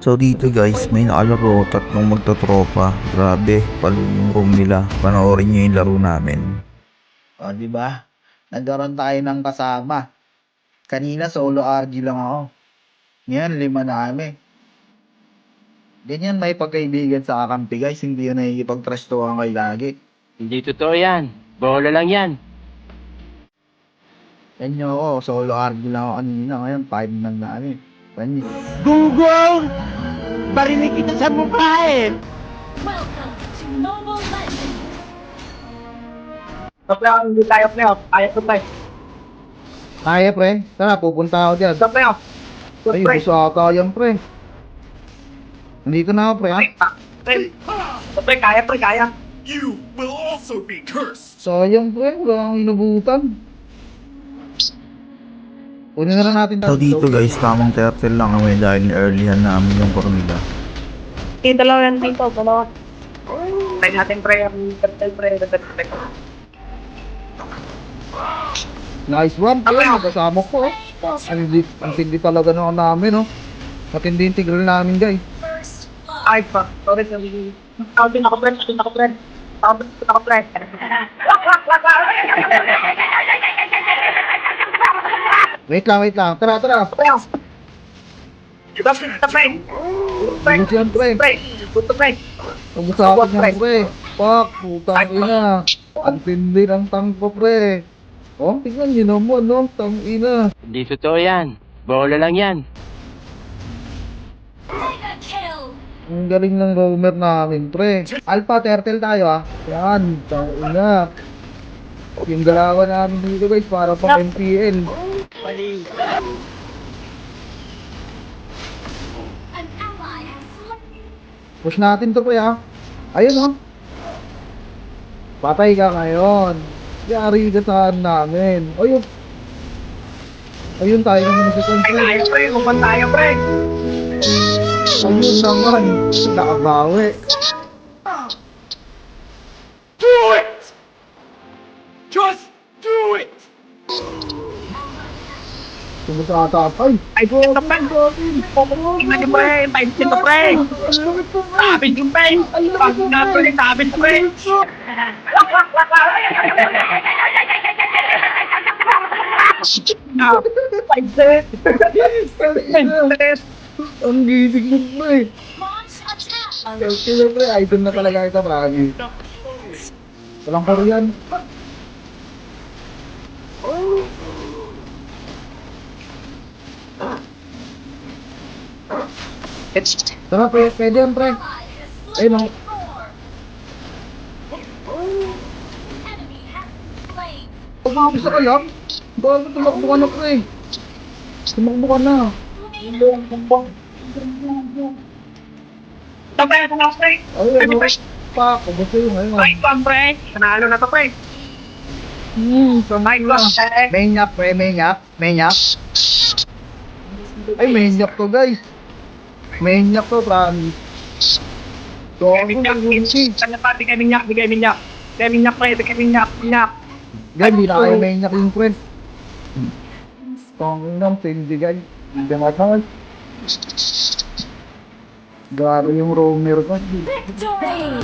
So dito guys, may nakalaro tatlong magtotropa. Grabe, palo yung room nila. Panoorin nyo yung laro namin. O, di ba? Nagkaroon tayo ng kasama. Kanina solo RG lang ako. Ngayon, 5 na kami. Ganyan may pagkaibigan sa kakampi guys. Hindi yun nakikipag-trash talkan kayo lagi. Hindi totoo yan. Bola lang yan. Yan nyo ako, solo RG lang ako kanina. Ngayon, 5 na kami. Panis. Gunggong! Barinig kita sa mukha eh! Welcome to Mobile Legends! Sa playoff, hindi tayo playoff. Kaya to pre. Kaya pre, tara pupunta ako dyan. Sa playoff. Sa Ay, pre. gusto ata yan pre. Nandito na ako pre ha. Sa pre, kaya pre, kaya. You will also be cursed. Sayang pre, wala kang inubutan. Kunin na lang natin So dito guys, tamang turtle lang kami dahil earlyhan namin yung core nila. Okay, dalawa yan dito, dalawa. Try natin pre, ang turtle pre. Nice one pre, kasama ko. Ang tindi talaga na namin no. Matindi yung tigil namin guys. First blood. Ay, pa. Sorry, sorry. Tawag din ako pre, tawag din ako pre. Tawag din ako pre. Wait lang. Tara. Playoff. Sa pre. Pre. Gusto yan pre. Pre. Puto pre. Ang sa akin yan pre. Pak, putang ina. Ang tindi ng tangpo pre. Oh, tingnan nyo naman no, tang ina. Hindi totoo yan. Bola lang yan. Mega kill! Ang galing ng roamer namin pre. Alpha turtle tayo ah. Yan, tang ina. Yung galawan namin dito guys para pang MPL. An ally has slain. Push natin to pre ah. Ayun oh. Patay ka ngayon. Yari ka saan namin. Ayun. Ayun tayo naman sa Ay, pre. tayo pre. Kuman tayo pre. Ayun naman. Nakabawi. Do it! Just do it! Sumutatapay. Ay, puto pre. Tingnan niyo pre. Painsin ko pre. Sabit ko pre. Pag na pre, sabit ko pre. Painsin. Ang gising mo pre. Launch attack! Kaya pre, idol na talaga ito marami. Walang Korean. Tara pre, pwede yan pre. Ayun oh. Enemy has slain. Umabisa ka lang. Bago tumakbo ka na pre. Tumakbo ka na. Ito pre, ito na pre. Ay, ano? Pak, gusto yung ngayon. Ay, pang pre. Nanalo na to pre. Samay Ay, na. gosh. Maniac pre, maniac. Ay, maniac to guys. Maniac to, promise. So, ako nag-unsi. Saan na pa? Bigay minyak. Bigay minyak pre. Bigay minyak. Guys, hindi na kayo maniac yung friend. Tong inang tindigan. Hindi matawag. Grabe yung roamer ko. Victory!